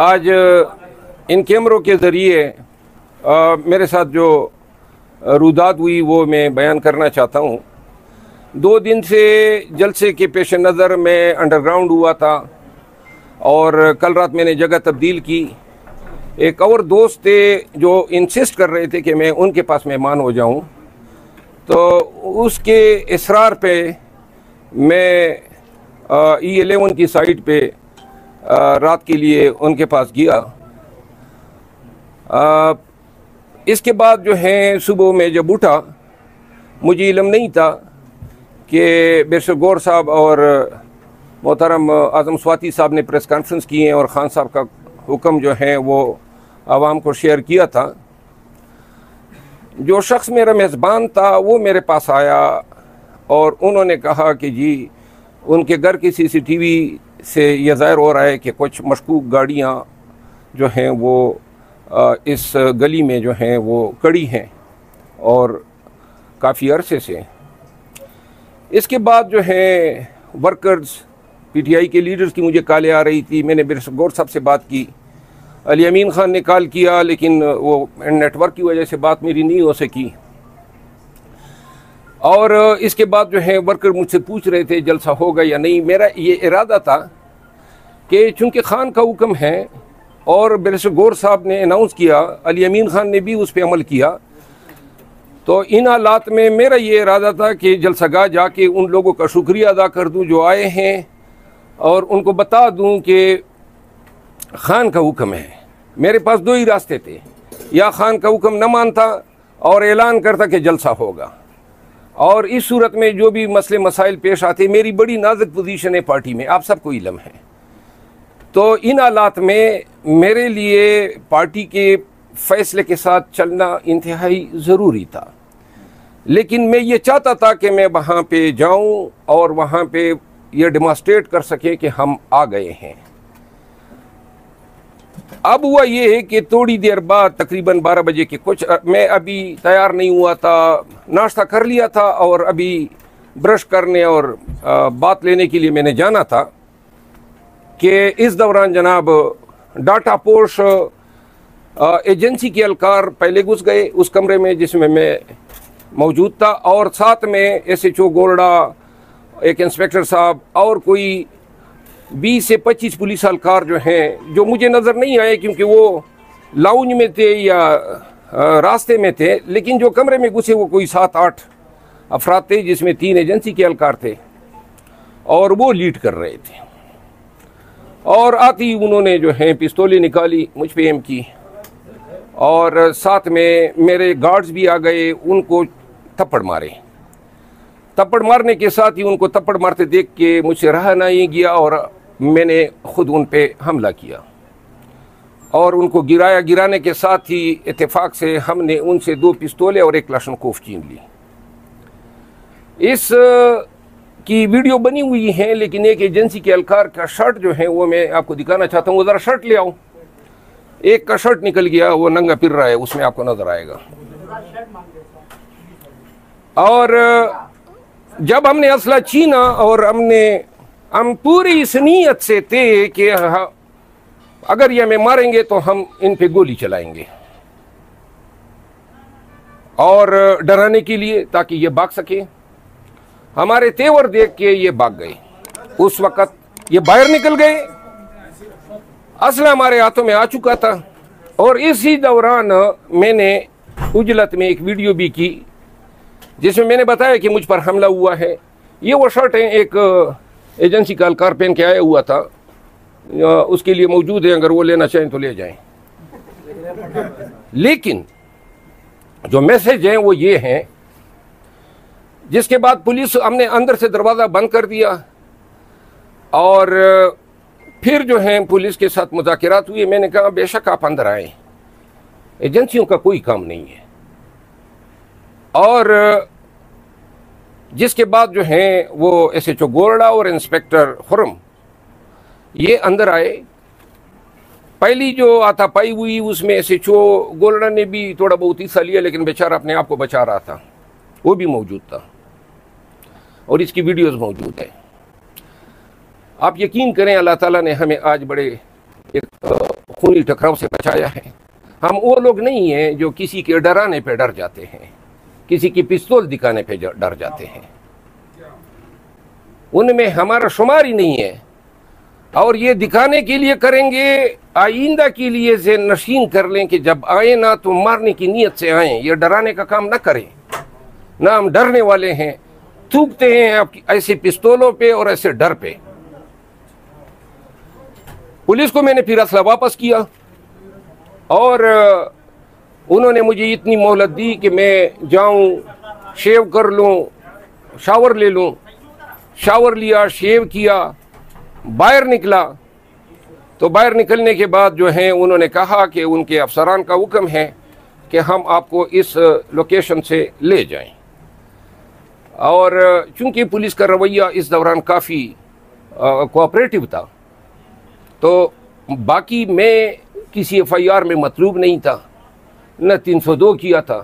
آج ان کیمروں کے ذریعے میرے ساتھ جو رودات ہوئی وہ میں بیان کرنا چاہتا ہوں۔ 2 دن سے جلسے کے پیش نظر میں انڈر گراؤنڈ ہوا تھا اور کل رات میں نے جگہ تبدیل کی۔ ایک اور دوست تھے جو انسسٹ کر رہے تھے کہ میں ان کے پاس مہمان ہو جاؤں، تو اس کے اصرار پہ میں E11 کی سائٹ پہ رات کے لیے ان کے پاس گیا۔ اس کے بعد جو ہے صبح میں جب اٹھا، مجھے علم نہیں تھا کہ بیرسٹر گور صاحب اور محترم اعظم سواتی صاحب نے پریس کانفرنس کی ہیں اور خان صاحب کا حکم جو ہے وہ عوام کو شیئر کیا تھا۔ جو شخص میرا میزبان تھا وہ میرے پاس آیا اور انہوں نے کہا کہ جی ان کے گھر کی CCTV سے یہ ظاہر ہو رہا ہے کہ کچھ مشکوک گاڑیاں جو ہیں وہ اس گلی میں جو ہیں وہ کڑی ہیں اور کافی عرصے سے۔ اس کے بعد جو ہے ورکرز PTI کے لیڈرز کی مجھے کالیں آ رہی تھی۔ میں نے بیرسٹر گور صاحب سے بات کی، علی امین خان نے کال کیا، لیکن وہ نیٹ ورک کی وجہ سے بات میری نہیں ہو سکی۔ اور اس کے بعد جو ہے ورکر مجھ سے پوچھ رہے تھے جلسہ ہوگا یا نہیں۔ میرا یہ ارادہ تھا کہ چونکہ خان کا حکم ہے اور بیرسٹر گور صاحب نے اناؤنس کیا، علی امین خان نے بھی اس پہ عمل کیا، تو ان حالات میں میرا یہ ارادہ تھا کہ جلسہ گاہ جا کے ان لوگوں کا شکریہ ادا کر دوں جو آئے ہیں اور ان کو بتا دوں کہ خان کا حکم ہے۔ میرے پاس 2 ہی راستے تھے، یا خان کا حکم نہ مانتا اور اعلان کرتا کہ جلسہ ہوگا، اور اس صورت میں جو بھی مسئلے مسائل پیش آتے، میری بڑی نازک پوزیشن ہے پارٹی میں، آپ سب کو علم ہے، تو ان حالات میں میرے لیے پارٹی کے فیصلے کے ساتھ چلنا انتہائی ضروری تھا۔ لیکن میں یہ چاہتا تھا کہ میں وہاں پہ جاؤں اور وہاں پہ یہ ڈیمانسٹریٹ کر سکیں کہ ہم آ گئے ہیں۔ اب ہوا یہ ہے کہ تھوڑی دیر بعد تقریباً 12 بجے کے کچھ، میں ابھی تیار نہیں ہوا تھا، ناشتہ کر لیا تھا اور ابھی برش کرنے اور بات لینے کے لیے میں نے جانا تھا کہ اس دوران جناب ڈاٹا پوش ایجنسی کے اہلکار پہلے گھس گئے اس کمرے میں جس میں میں موجود تھا، اور ساتھ میں SHO گورڈا، ایک انسپیکٹر صاحب اور کوئی 20 سے 25 پولیس اہلکار جو ہیں، جو مجھے نظر نہیں آئے کیونکہ وہ لاؤنج میں تھے یا راستے میں تھے، لیکن جو کمرے میں گھسے وہ کوئی 7-8 افراد تھے، جس میں 3 ایجنسی کے اہلکار تھے اور وہ لیڈ کر رہے تھے۔ اور آتی انہوں نے جو ہیں پستولیں نکالی، مجھ پہ ایم کی، اور ساتھ میں میرے گارڈز بھی آ گئے، ان کو تھپڑ مارے۔ تھپڑ مارنے کے ساتھ ہی ان کو تھپڑ مارتے دیکھ کے مجھ سے رہا نہیں گیا اور میں نے خود ان پہ حملہ کیا اور ان کو گرایا۔ گرانے کے ساتھ ہی اتفاق سے ہم نے ان سے 2 پستولیں اور 1 کلاشنکوف چھین لی۔ اس کی ویڈیو بنی ہوئی ہے، لیکن ایک ایجنسی کے اہلکار کا شرٹ جو ہے وہ میں آپ کو دکھانا چاہتا ہوں، وہ ذرا شرٹ لے آؤں۔ ایک کا شرٹ نکل گیا، وہ ننگا پھر رہا ہے، اس میں آپ کو نظر آئے گا۔ اور جب ہم نے اسلحہ چھینا اور ہم پوری اس نیت سے تھے کہ اگر یہ ہمیں ماریں گے تو ہم ان پہ گولی چلائیں گے، اور ڈرانے کے لیے تاکہ یہ بھاگ سکے۔ ہمارے تیور دیکھ کے یہ بھاگ گئے، اس وقت یہ باہر نکل گئے، اسلحہ ہمارے ہاتھوں میں آ چکا تھا۔ اور اسی دوران میں نے اجلت میں ایک ویڈیو بھی کی جس میں نے بتایا کہ مجھ پر حملہ ہوا ہے۔ یہ وہ شرٹ ہیں ایک ایجنسی کا اہلکار پہن کے آیا ہوا تھا، اس کے لیے موجود ہے، اگر وہ لینا چاہیں تو لے جائیں۔ لیکن جو میسج ہیں وہ یہ ہیں، جس کے بعد پولیس، ہم نے اندر سے دروازہ بند کر دیا اور پھر جو ہیں پولیس کے ساتھ مذاکرات ہوئے۔ میں نے کہا بے شک آپ اندر آئیں، ایجنسیوں کا کوئی کام نہیں ہے۔ اور جس کے بعد جو ہیں وہ SHO گورڈا اور انسپیکٹر خرم یہ اندر آئے۔ پہلی جو آتا پائی ہوئی اس میں SHO گورڈا نے بھی تھوڑا بہت حصہ لیا، لیکن بیچارہ اپنے آپ کو بچا رہا تھا، وہ بھی موجود تھا اور اس کی ویڈیوز موجود ہے۔ آپ یقین کریں اللہ تعالیٰ نے ہمیں آج بڑے ایک خونی ٹکراؤ سے بچایا ہے۔ ہم وہ لوگ نہیں ہیں جو کسی کے ڈرانے پہ ڈر جاتے ہیں، کسی کی پستول دکھانے پہ ڈر جاتے ہیں، ان میں ہمارا شمار ہی نہیں ہے۔ اور یہ دکھانے کے لیے کریں گے، آئندہ کے لیے ذہن نشین کر لیں کہ جب آئیں نہ تو مارنے کی نیت سے آئیں، یہ ڈرانے کا کام نہ کریں۔ نہ ہم ڈرنے والے ہیں، تھوکتے ہیں آپ ایسے پستولوں پہ اور ایسے ڈر پہ۔ پولیس کو میں نے پھر اسلحہ واپس کیا اور انہوں نے مجھے اتنی مہلت دی کہ میں جاؤں، شیو کر لوں، شاور لے لوں۔ شاور لیا، شیو کیا، باہر نکلا تو باہر نکلنے کے بعد جو ہیں انہوں نے کہا کہ ان کے افسران کا حکم ہے کہ ہم آپ کو اس لوکیشن سے لے جائیں۔ اور چونکہ پولیس کا رویہ اس دوران کافی کوآپریٹو تھا، تو باقی میں کسی ایف آئی آر میں مطلوب نہیں تھا، نہ 302 کیا تھا،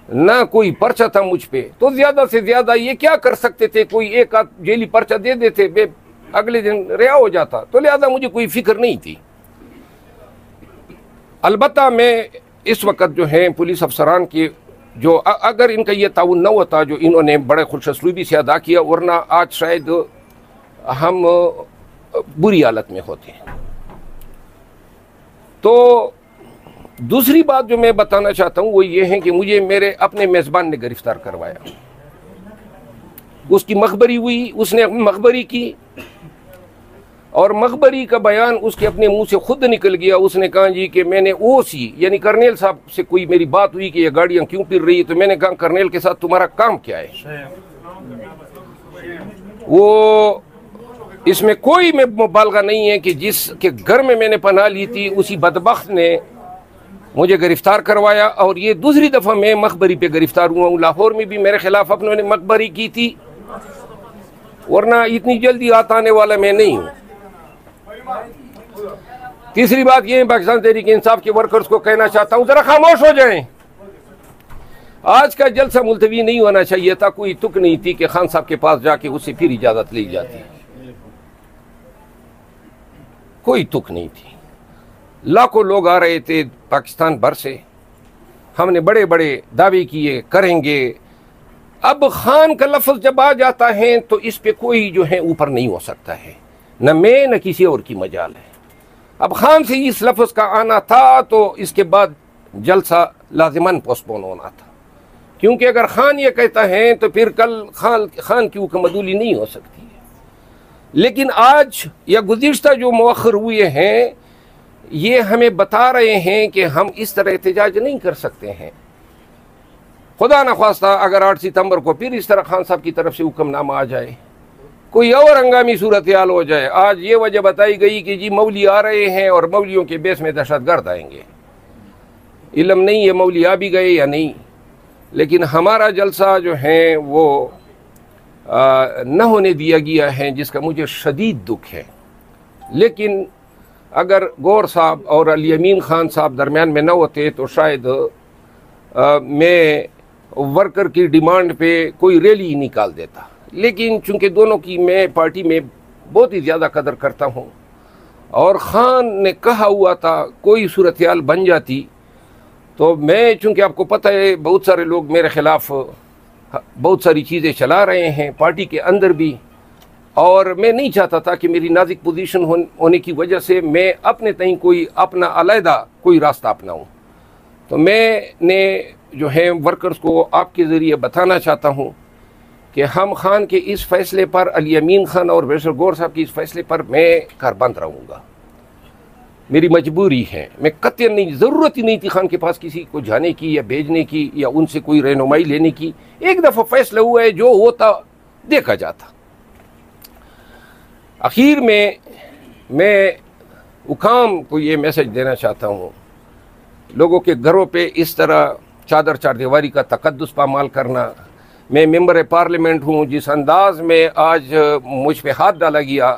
نہ کوئی پرچہ تھا مجھ پہ، تو زیادہ سے زیادہ یہ کیا کر سکتے تھے، کوئی ایک آدھ جیلی پرچہ دے دیتے، اگلے دن رہا ہو جاتا، تو لہذا مجھے کوئی فکر نہیں تھی۔ البتہ میں اس وقت جو ہیں پولیس افسران کے جو اگر ان کا یہ تعاون نہ ہوتا جو انہوں نے بڑے خوش اسلوبی سے ادا کیا، ورنہ آج شاید ہم بری حالت میں ہوتے ہیں۔ تو دوسری بات جو میں بتانا چاہتا ہوں وہ یہ ہے کہ مجھے میرے اپنے میزبان نے گرفتار کروایا، اس کی مخبری ہوئی، اس نے مخبری کی اور مخبری کا بیان اس کے اپنے منہ سے خود نکل گیا۔ اس نے کہا جی کہ میں نے او سی یعنی کرنیل صاحب سے کوئی میری بات ہوئی کہ یہ گاڑیاں کیوں پھر رہی، تو میں نے کہا کرنیل کے ساتھ تمہارا کام کیا ہے؟ وہ اس میں کوئی مبالغہ نہیں ہے کہ جس کے گھر میں نے پناہ لی تھی اسی بدبخت نے مجھے گرفتار کروایا، اور یہ دوسری دفعہ میں مخبری پہ گرفتار ہوا ہوں۔ لاہور میں بھی میرے خلاف اپنوں نے مخبری کی تھی، ورنہ اتنی جلدی آنے والا میں نہیں ہوں۔ تیسری بات یہ پاکستان تحریک انصاف کے ورکرز کو کہنا چاہتا ہوں، ذرا خاموش ہو جائیں۔ آج کا جلسہ ملتوی نہیں ہونا چاہیے تھا، کوئی تک نہیں تھی کہ خان صاحب کے پاس جا کے اس سے پھر اجازت لی جاتی، کوئی تک نہیں تھی۔ لاکھوں لوگ آ رہے تھے پاکستان بھر سے، ہم نے بڑے بڑے دعوے کیے کریں گے۔ اب خان کا لفظ جب آ جاتا ہے تو اس پہ کوئی جو ہے اوپر نہیں ہو سکتا ہے، نہ میں نہ کسی اور کی مجال ہے۔ اب خان سے اس لفظ کا آنا تھا تو اس کے بعد جلسہ لازماً پوسٹ پون ہونا تھا، کیونکہ اگر خان یہ کہتا ہے تو پھر کل خان کی حکم عدولی نہیں ہو سکتی ہے۔ لیکن آج یا گزشتہ جو مؤخر ہوئے ہیں یہ ہمیں بتا رہے ہیں کہ ہم اس طرح احتجاج نہیں کر سکتے ہیں۔ خدا نخواستہ اگر 8 ستمبر کو پھر اس طرح خان صاحب کی طرف سے حکم نامہ آ جائے، کوئی اور ہنگامی صورتحال ہو جائے۔ آج یہ وجہ بتائی گئی کہ جی مولی آ رہے ہیں اور مولیوں کے بیس میں دہشت گرد آئیں گے۔ علم نہیں ہے مولی آ بھی گئے یا نہیں، لیکن ہمارا جلسہ جو ہے وہ نہ ہونے دیا گیا ہے، جس کا مجھے شدید دکھ ہے۔ لیکن اگر گور صاحب اور علی امین خان صاحب درمیان میں نہ ہوتے تو شاید میں ورکر کی ڈیمانڈ پہ کوئی ریلی ہی نکال دیتا، لیکن چونکہ دونوں کی میں پارٹی میں بہت ہی زیادہ قدر کرتا ہوں، اور خان نے کہا ہوا تھا کوئی صورتحال بن جاتی تو میں، چونکہ آپ کو پتہ ہے بہت سارے لوگ میرے خلاف بہت ساری چیزیں چلا رہے ہیں پارٹی کے اندر بھی، اور میں نہیں چاہتا تھا کہ میری نازک پوزیشن ہونے کی وجہ سے میں اپنے تئیں کوئی اپنا علیحدہ کوئی راستہ اپناؤں۔ تو میں نے جو ہے ورکرز کو آپ کے ذریعے بتانا چاہتا ہوں کہ ہم خان کے اس فیصلے پر، علی امین خان اور بیشر گور صاحب کے اس فیصلے پر میں کاربند رہوں گا، میری مجبوری ہے۔ میں قطعاً نہیں، ضرورت ہی نہیں تھی خان کے پاس کسی کو جانے کی یا بھیجنے کی یا ان سے کوئی رہنمائی لینے کی۔ ایک دفعہ فیصلہ ہوا ہے، جو ہوتا دیکھا جاتا۔ آخر میں حکام کو یہ میسج دینا چاہتا ہوں، لوگوں کے گھروں پہ اس طرح چادر چار دیواری کا تقدس پامال کرنا۔ میں ممبر پارلیمنٹ ہوں، جس انداز میں آج مجھ پہ ہاتھ ڈالا گیا،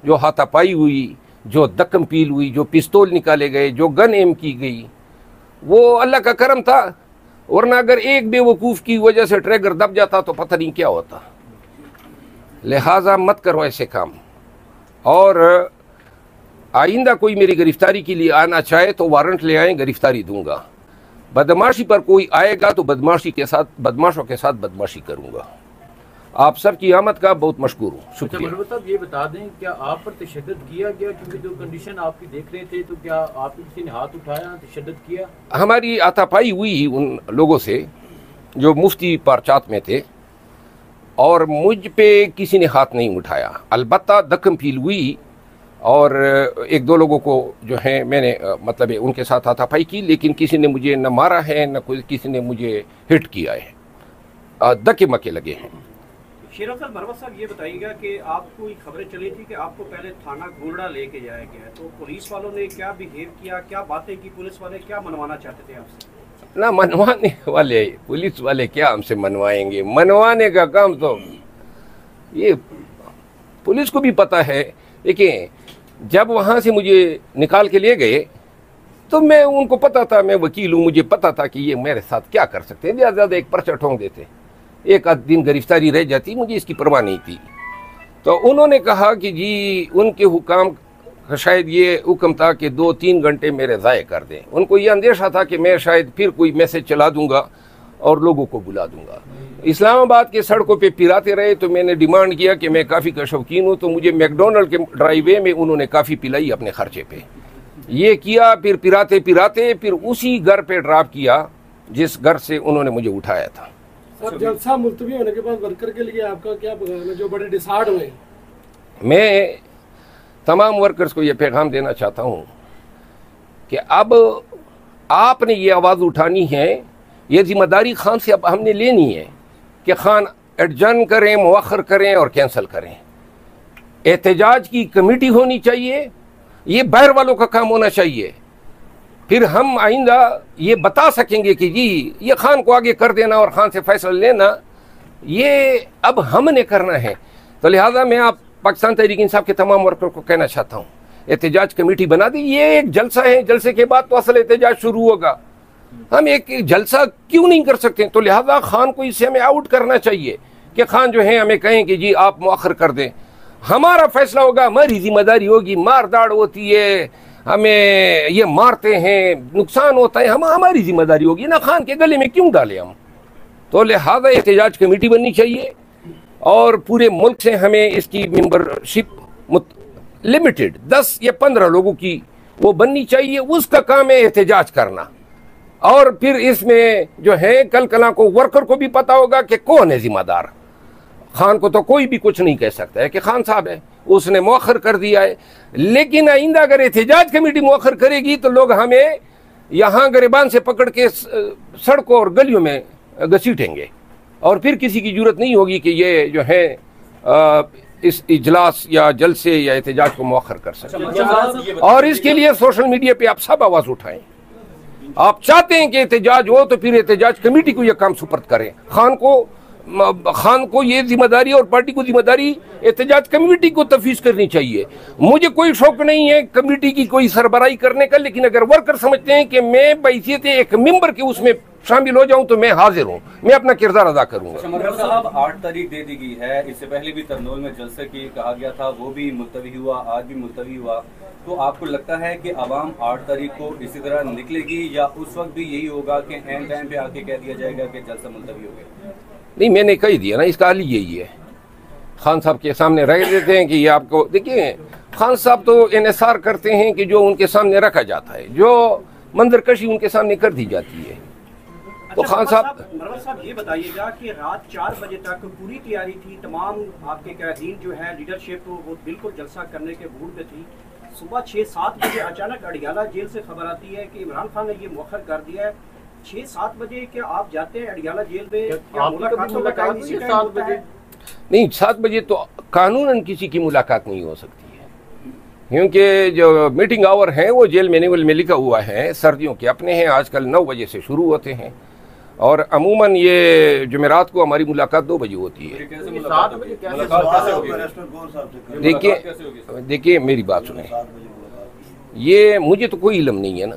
جو ہاتھا پائی ہوئی، جو دکم پیل ہوئی، جو پستول نکالے گئے، جو گن ایم کی گئی، وہ اللہ کا کرم تھا، ورنہ اگر ایک بے وقوف کی وجہ سے ٹریگر دب جاتا تو پتہ نہیں کیا ہوتا۔ لہٰذا مت کرو ایسے کام، اور آئندہ کوئی میری گرفتاری کے لیے آنا چاہے تو وارنٹ لے آئیں، گرفتاری دوں گا. بدماشی پر کوئی آئے گا تو بدماشوں کے ساتھ بدماشی کروں گا. آپ سب کی آمد کا بہت مشکور ہوں. شکریہ. مربوط صاحب یہ بتا دیں کیا آپ پر تشدد کیا گیا؟ کیونکہ جو کنڈیشن آپ کی دیکھ رہے تھے تو کیا آپ کسی نے ہاتھ اٹھایا، تشدد کیا؟ ہماری آتا پائی ہوئی ان لوگوں سے جو مفتی پارچات میں تھے، اور مجھ پہ کسی نے ہاتھ نہیں اٹھایا. البتہ دکم فیل ہوئی اور ایک دو لوگوں کو جو ہیں میں نے مطلب ان کے ساتھ ہاتھا پائی کی، لیکن کسی نے مجھے نہ مارا ہے نہ کسی نے مجھے ہٹ کیا ہے. دکے مکے لگے ہیں. شیر افضل مروت صاحب یہ بتائیے گا کہ آپ کو خبریں چلی تھی کہ آپ کو پہلے تھانہ گھوڑا لے کے جایا گیا ہے، تو پولیس والوں نے کیا بیہیو کیا، کیا باتیں کی؟ پولیس والے کیا منوانا چاہتے تھے آپ سے؟ نہ منوانے والے پولیس والے کیا ہم سے منوائیں گے؟ منوانے کا کام تو یہ پولیس کو بھی پتہ ہے. دیکھیں جب وہاں سے مجھے نکال کے لے گئے تو میں ان کو پتہ تھا، میں وکیل ہوں، مجھے پتہ تھا کہ یہ میرے ساتھ کیا کر سکتے ہیں. زیادہ زیادہ ایک پرچہ ٹھونک دیتے، ایک آدھ دن گرفتاری رہ جاتی، مجھے اس کی پرواہ نہیں تھی. تو انہوں نے کہا کہ جی ان کے حکام کا شاید یہ حکم تھا کہ 2-3 گھنٹے میرے ضائع کر دیں. ان کو یہ اندیشہ تھا کہ میں شاید پھر کوئی میسج چلا دوں گا اور لوگوں کو بلا دوں گا. اسلام آباد کے سڑکوں پہ پھراتے رہے تو میں نے ڈیمانڈ کیا کہ میں کافی کا شوقین ہوں، تو مجھے میکڈونلڈ کے ڈرائیو وے میں انہوں نے کافی پلائی اپنے خرچے پہ. یہ کیا، پھر پھراتے پھر اسی گھر پہ ڈراپ کیا جس گھر سے انہوں نے مجھے اٹھایا تھا. سر جلسہ ملتوی ہونے کے بعد ورکر کے لیے آپ کا کیا پیغام ہے جو بڑے ڈسہارڈ ہوئے؟ میں تمام ورکرز کو یہ پیغام دینا چاہتا ہوں کہ اب آپ نے یہ آواز اٹھانی ہے، یہ ذمہ داری خان سے اب ہم نے لینی ہے کہ خان ایڈجرن کریں، مؤخر کریں اور کینسل کریں. احتجاج کی کمیٹی ہونی چاہیے، یہ باہر والوں کا کام ہونا چاہیے. پھر ہم آئندہ یہ بتا سکیں گے کہ جی یہ خان کو آگے کر دینا اور خان سے فیصلہ لینا یہ اب ہم نے کرنا ہے. تو لہٰذا میں آپ پاکستان تحریک انصاف کے تمام ورکر کو کہنا چاہتا ہوں احتجاج کمیٹی بنا دی. یہ ایک جلسہ ہے، جلسے کے بعد تو اصل احتجاج شروع ہوگا. ہم ایک جلسہ کیوں نہیں کر سکتے؟ تو لہٰذا خان کو اس سے ہمیں آؤٹ کرنا چاہیے کہ خان جو ہیں ہمیں کہیں کہ جی آپ مؤخر کر دیں، ہمارا فیصلہ ہوگا، ہماری ذمہ داری ہوگی. مار داڑ ہوتی ہے، ہمیں یہ مارتے ہیں، نقصان ہوتا ہے، ہماری ذمہ داری ہوگی نا. خان کے گلے میں کیوں ڈالیں ہم؟ تو لہٰذا احتجاج کمیٹی بننی چاہیے اور پورے ملک سے ہمیں اس کی ممبرشپ لمیٹڈ 10 یا 15 لوگوں کی وہ بننی چاہیے. اس کا کام ہے احتجاج کرنا. اور پھر اس میں جو ہے کل کلاں کو ورکر کو بھی پتا ہوگا کہ کون ہے ذمہ دار. خان کو تو کوئی بھی کچھ نہیں کہہ سکتا ہے کہ خان صاحب ہے، اس نے مؤخر کر دیا ہے. لیکن آئندہ اگر احتجاج کمیٹی مؤخر کرے گی تو لوگ ہمیں یہاں گریبان سے پکڑ کے سڑکوں اور گلیوں میں گھسیٹیں گے، اور پھر کسی کی ضرورت نہیں ہوگی کہ یہ جو ہے اس اجلاس یا جلسے یا احتجاج کو مؤخر کر سکیں. اور اس کے لیے سوشل میڈیا پہ آپ سب آواز اٹھائیں. آپ چاہتے ہیں کہ احتجاج ہو تو پھر احتجاج کمیٹی کو یہ کام سپرد کریں. خان کو یہ ذمہ داری اور پارٹی کو ذمہ داری احتجاج کمیٹی کو تفویض کرنی چاہیے. مجھے کوئی شوق نہیں ہے کمیٹی کی کوئی سربراہی کرنے کا، لیکن اگر ورکر سمجھتے ہیں کہ میں بحیثیت ایک ممبر کے اس میں شامل ہو جاؤں تو میں حاضر ہوں، میں اپنا کردار ادا کروں گا. مربوط صاحب 8 تاریخ دے دی گئی ہے، اس سے پہلے بھی ترنول میں جلسے کی کہا گیا تھا، وہ بھی ملتوی ہوا، آج بھی ملتوی ہوا. تو آپ کو لگتا ہے کہ عوام 8 تاریخ کو اسی طرح نکلے گی یا اس وقت بھی یہی ہوگا کہ اینڈ ٹائم پہ آ کے کہہ دیا جائے گا کہ جلسہ ملتوی ہو گیا؟ نہیں، میں نے کہہ دیا نا، اس کا حل یہی ہے. خان صاحب کے سامنے رکھ دیتے ہیں کہ یہ آپ کو دیکھیں. خان صاحب تو انحصار کرتے ہیں کہ جو ان کے سامنے رکھا جاتا ہے، جو منظر کشی ان کے سامنے کر دی جاتی ہے. تو خان صاحب مروت صاحب یہ بتائیے گا کہ رات 4 بجے تک پوری تیاری تھی، تمام آپ کے قائدین جو ہے لیڈرشپ وہ بالکل جلسہ کرنے کے موڈ میں تھی. صبح 6-7 بجے اچانک اڈیالہ جیل سے خبر آتی ہے کہ عمران خان نے یہ مؤخر کر دیا ہے. 6-7 بجے کیا آپ جاتے ہیں اڈیالہ جیل میں؟ نہیں، 7 بجے تو قانوناً کسی کی ملاقات نہیں ہو سکتی ہے، کیونکہ جو میٹنگ آور ہیں وہ جیل مینیول میں لکھا ہوا ہے. سردیوں کے اپنے ہیں، آج کل 9 بجے سے شروع ہوتے ہیں، اور عموماً یہ جمعرات کو ہماری ملاقات 2 بجے ہوتی ہے. دیکھیے میری بات سنیں، یہ مجھے تو کوئی علم نہیں ہے نا.